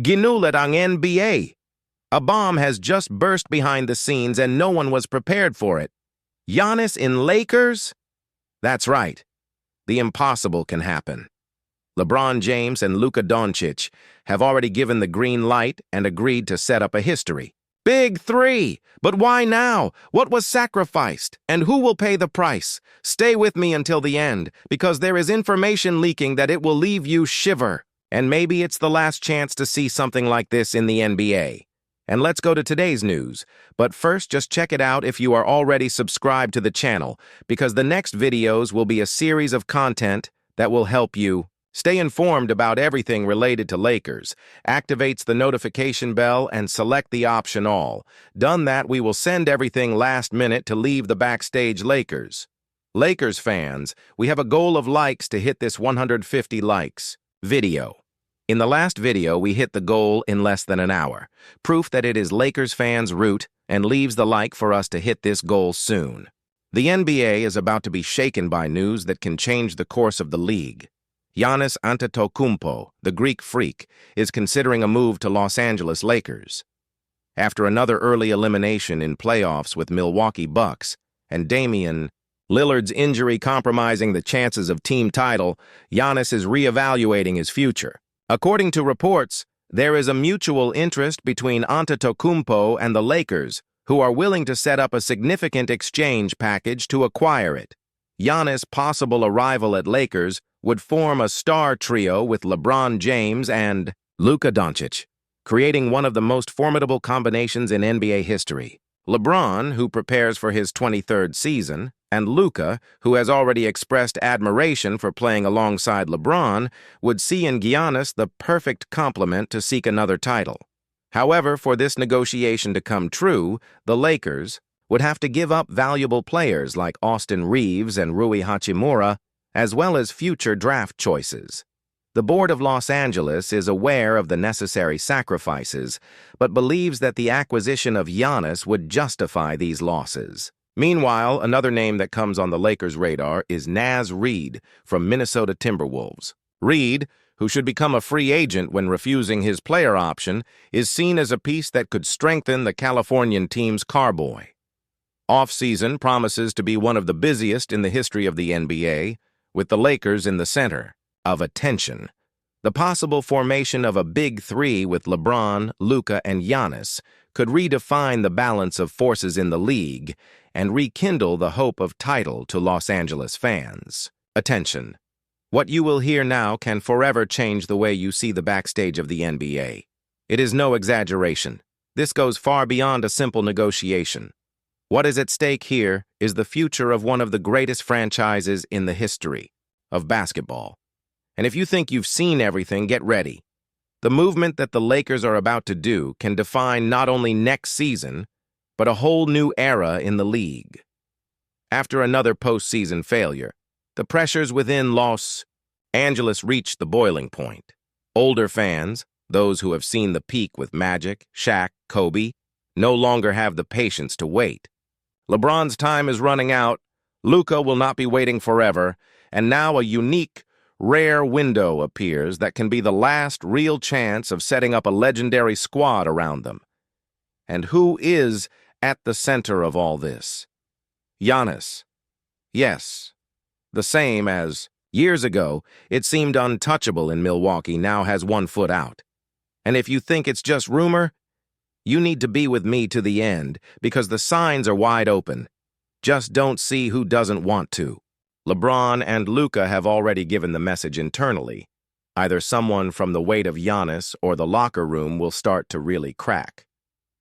Ginulat ang NBA. A bomb has just burst behind the scenes and no one was prepared for it. Giannis in Lakers? That's right. The impossible can happen. LeBron James and Luka Dončić have already given the green light and agreed to set up a history. Big three! But why now? What was sacrificed? And who will pay the price? Stay with me until the end, because there is information leaking that it will leave you shiver. And maybe it's the last chance to see something like this in the NBA. And let's go to today's news. But first, just check it out if you are already subscribed to the channel, because the next videos will be a series of content that will help you stay informed about everything related to Lakers. Activates the notification bell and select the option all. Done that, we will send everything last minute to leave the backstage Lakers. Lakers fans, we have a goal of likes to hit this 150 likes video. In the last video, we hit the goal in less than an hour. Proof that it is Lakers fans' route and leaves the like for us to hit this goal soon. The NBA is about to be shaken by news that can change the course of the league. Giannis Antetokounmpo, the Greek freak, is considering a move to Los Angeles Lakers. After another early elimination in playoffs with Milwaukee Bucks and Damian Lillard's injury compromising the chances of team title, Giannis is reevaluating his future. According to reports, there is a mutual interest between Antetokounmpo and the Lakers, who are willing to set up a significant exchange package to acquire it. Giannis' possible arrival at Lakers would form a star trio with LeBron James and Luka Dončić, creating one of the most formidable combinations in NBA history. LeBron, who prepares for his 23rd season, and Luka, who has already expressed admiration for playing alongside LeBron, would see in Giannis the perfect complement to seek another title. However, for this negotiation to come true, the Lakers would have to give up valuable players like Austin Reeves and Rui Hachimura, as well as future draft choices. The board of Los Angeles is aware of the necessary sacrifices, but believes that the acquisition of Giannis would justify these losses. Meanwhile, another name that comes on the Lakers' radar is Naz Reid from Minnesota Timberwolves. Reid, who should become a free agent when refusing his player option, is seen as a piece that could strengthen the Californian team's carboy. Off-season promises to be one of the busiest in the history of the NBA, with the Lakers in the center of attention. The possible formation of a big three with LeBron, Luka, and Giannis could redefine the balance of forces in the league and rekindle the hope of title to Los Angeles fans. Attention. What you will hear now can forever change the way you see the backstage of the NBA. It is no exaggeration. This goes far beyond a simple negotiation. What is at stake here is the future of one of the greatest franchises in the history of basketball. And if you think you've seen everything, get ready. The movement that the Lakers are about to do can define not only next season, but a whole new era in the league. After another postseason failure, the pressures within Los Angeles reached the boiling point. Older fans, those who have seen the peak with Magic, Shaq, Kobe, no longer have the patience to wait. LeBron's time is running out, Luka will not be waiting forever, and now a unique, rare window appears that can be the last real chance of setting up a legendary squad around them. And who is at the center of all this? Giannis. Yes, the same as years ago, it seemed untouchable in Milwaukee, now has 1 foot out. And if you think it's just rumor, you need to be with me to the end, because the signs are wide open. Just don't see who doesn't want to. LeBron and Luka have already given the message internally. Either someone from the weight of Giannis or the locker room will start to really crack.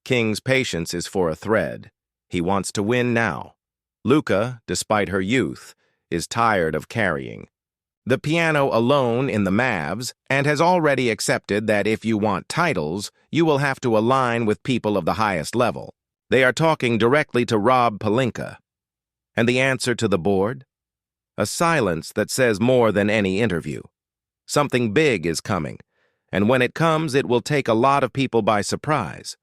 King's patience is for a thread. He wants to win now. Luka, despite her youth, is tired of carrying the piano alone in the Mavs and has already accepted that if you want titles, you will have to align with people of the highest level. They are talking directly to Rob Pelinka. And the answer to the board? A silence that says more than any interview. Something big is coming, and when it comes, it will take a lot of people by surprise.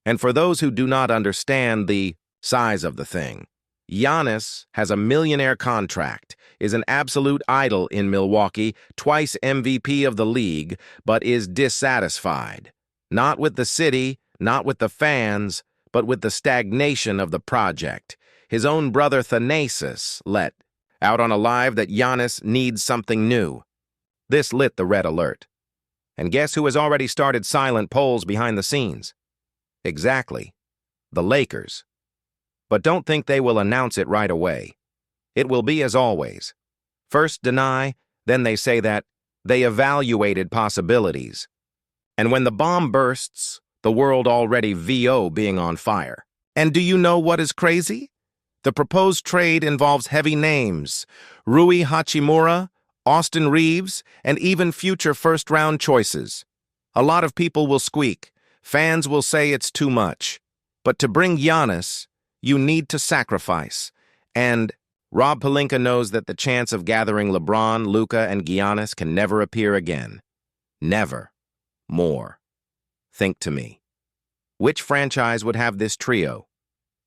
And for those who do not understand the size of the thing, Giannis has a millionaire contract, is an absolute idol in Milwaukee, twice MVP of the league, but is dissatisfied. Not with the city, not with the fans, but with the stagnation of the project. His own brother Thanasis let out on a live that Giannis needs something new. This lit the red alert. And guess who has already started silent polls behind the scenes? Exactly. The Lakers. But don't think they will announce it right away. It will be as always. First deny, then they say that they evaluated possibilities. And when the bomb bursts, the world already VO being on fire. And do you know what is crazy? The proposed trade involves heavy names: Rui Hachimura, Austin Reeves, and even future first-round choices. A lot of people will squeak. Fans will say it's too much. But to bring Giannis, you need to sacrifice. And Rob Pelinka knows that the chance of gathering LeBron, Luka, and Giannis can never appear again. Never. More. Think to me. Which franchise would have this trio?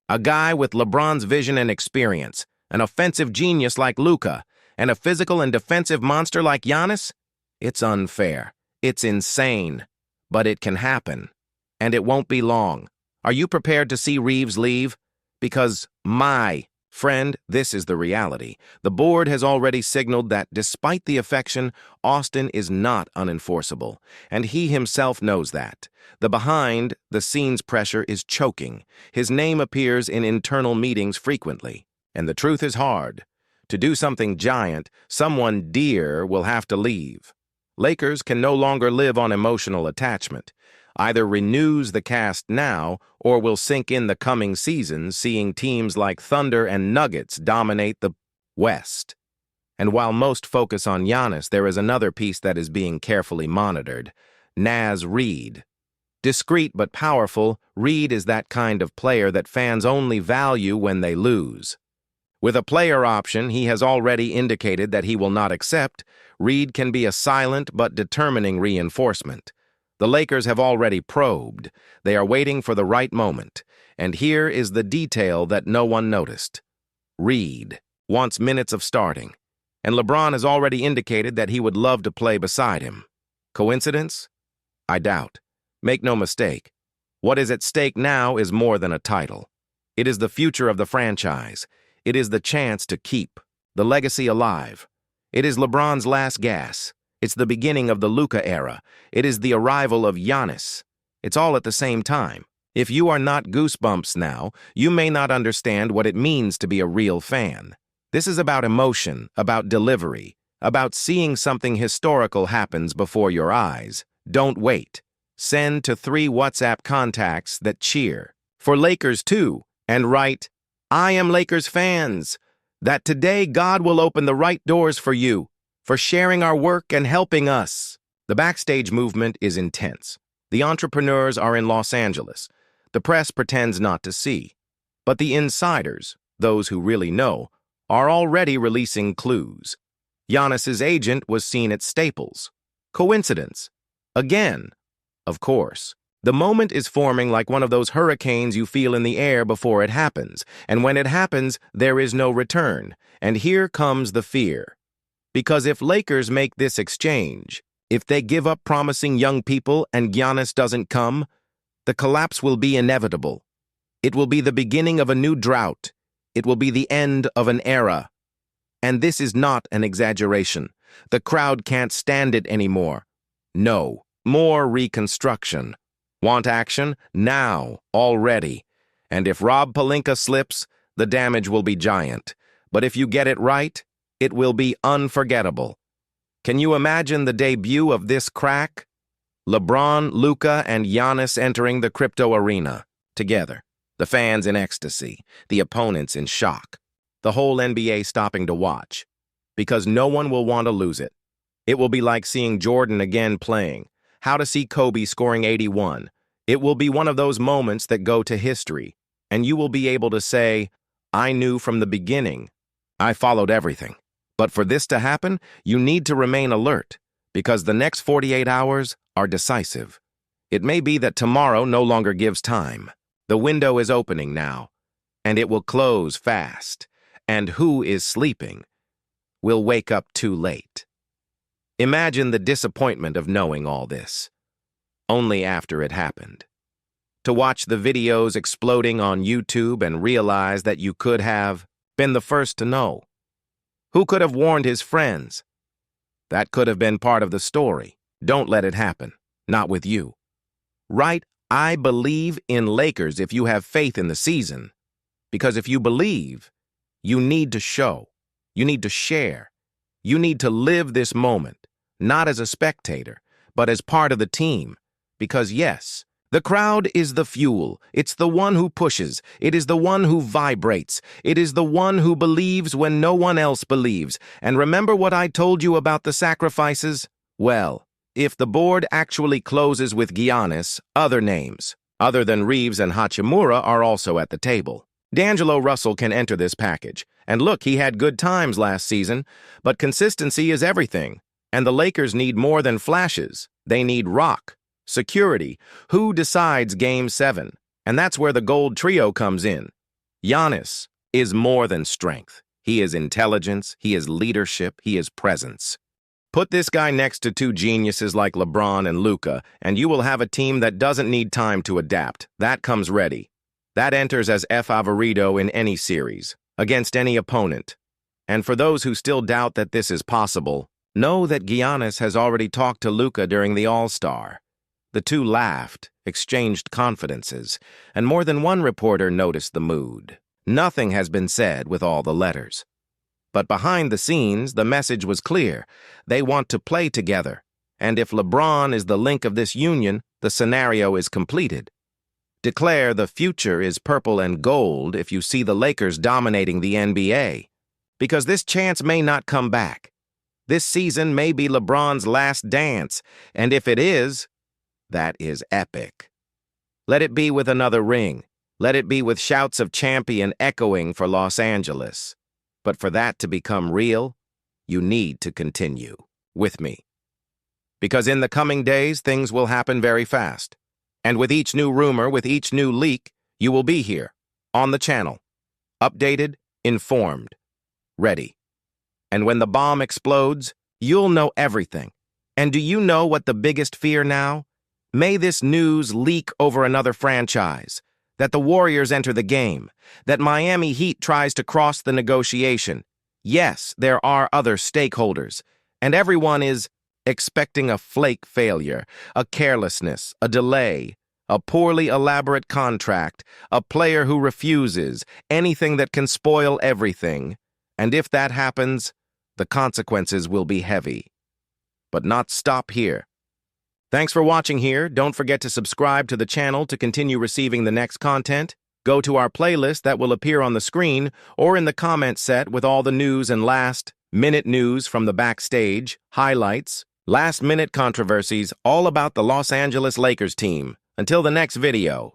A guy with LeBron's vision and experience, an offensive genius like Luka, and a physical and defensive monster like Giannis? It's unfair. It's insane. But it can happen. And it won't be long. Are you prepared to see Reeves leave? Because, my friend, this is the reality. The board has already signaled that, despite the affection, Austin is not unenforceable, and he himself knows that. The behind-the-scenes pressure is choking. His name appears in internal meetings frequently. And the truth is hard. To do something giant, someone dear will have to leave. Lakers can no longer live on emotional attachment. Either renews the cast now or will sink in the coming seasons, seeing teams like Thunder and Nuggets dominate the West. And while most focus on Giannis, there is another piece that is being carefully monitored: Naz Reid. Discreet but powerful, Reid is that kind of player that fans only value when they lose. With a player option he has already indicated that he will not accept, Reid can be a silent but determining reinforcement. The Lakers have already probed. They are waiting for the right moment. And here is the detail that no one noticed. Reid wants minutes of starting. And LeBron has already indicated that he would love to play beside him. Coincidence? I doubt. Make no mistake. What is at stake now is more than a title. It is the future of the franchise. It is the chance to keep the legacy alive. It is LeBron's last gas. It's the beginning of the Luka era. It is the arrival of Giannis. It's all at the same time. If you are not goosebumps now, you may not understand what it means to be a real fan. This is about emotion, about delivery, about seeing something historical happens before your eyes. Don't wait. Send to 3 WhatsApp contacts that cheer. For Lakers too, and write, "I am Lakers fans. That today God will open the right doors for you, for sharing our work and helping us." The backstage movement is intense. The entrepreneurs are in Los Angeles. The press pretends not to see. But the insiders, those who really know, are already releasing clues. Giannis's agent was seen at Staples. Coincidence? Again. Of course. The moment is forming like one of those hurricanes you feel in the air before it happens. And when it happens, there is no return. And here comes the fear. Because if Lakers make this exchange, if they give up promising young people and Giannis doesn't come, the collapse will be inevitable. It will be the beginning of a new drought. It will be the end of an era. And this is not an exaggeration. The crowd can't stand it anymore. No, more reconstruction. Want action? Now, already. And if Rob Pelinka slips, the damage will be giant. But if you get it right, it will be unforgettable. Can you imagine the debut of this crack? LeBron, Luka, and Giannis entering the crypto arena together. The fans in ecstasy, the opponents in shock. The whole NBA stopping to watch. Because no one will want to lose it. It will be like seeing Jordan again playing. How to see Kobe scoring 81. It will be one of those moments that go to history. And you will be able to say, "I knew from the beginning. I followed everything." But for this to happen, you need to remain alert, because the next 48 hours are decisive. It may be that tomorrow no longer gives time. The window is opening now, and it will close fast. And who is sleeping will wake up too late. Imagine the disappointment of knowing all this. only after it happened. To watch the videos exploding on YouTube and realize that you could have been the first to know. Who could have warned his friends? That could have been part of the story. Don't let it happen. Not with you. Write, "I believe in Lakers" if you have faith in the season. Because if you believe, you need to show. You need to share. You need to live this moment, not as a spectator, but as part of the team. Because yes, the crowd is the fuel. It's the one who pushes. It is the one who vibrates. It is the one who believes when no one else believes. And remember what I told you about the sacrifices? Well, if the board actually closes with Giannis, other names, other than Reeves and Hachimura, are also at the table. D'Angelo Russell can enter this package. And look, he had good times last season, but consistency is everything. And the Lakers need more than flashes. They need rock. Security. Who decides Game 7? And that's where the gold trio comes in. Giannis is more than strength. He is intelligence, he is leadership, he is presence. Put this guy next to two geniuses like Lebron and Luka, and you will have a team that doesn't need time to adapt. That comes ready. That enters as favorito in any series, against any opponent. And for those who still doubt that this is possible, know that Giannis has already talked to Luka during the All-Star. The two laughed, exchanged confidences, and more than one reporter noticed the mood. Nothing has been said with all the letters. But behind the scenes, the message was clear. They want to play together. And if LeBron is the link of this union, the scenario is completed. Declare the future is purple and gold if you see the Lakers dominating the NBA. Because this chance may not come back. This season may be LeBron's last dance, and if it is, that is epic. Let it be with another ring. Let it be with shouts of champion echoing for Los Angeles. But for that to become real, you need to continue with me. Because in the coming days, things will happen very fast. And with each new rumor, with each new leak, you will be here, on the channel, updated, informed, ready. And when the bomb explodes, you'll know everything. And do you know what the biggest fear now? May this news leak over another franchise, that the Warriors enter the game, that Miami Heat tries to cross the negotiation. Yes, there are other stakeholders, and everyone is expecting a flake failure, a carelessness, a delay, a poorly elaborate contract, a player who refuses, anything that can spoil everything. And if that happens, the consequences will be heavy. But not stop here. Thanks for watching here. Don't forget to subscribe to the channel to continue receiving the next content. Go to our playlist that will appear on the screen or in the comment set with all the news and last-minute news from the backstage, highlights, last-minute controversies, all about the Los Angeles Lakers team. Until the next video.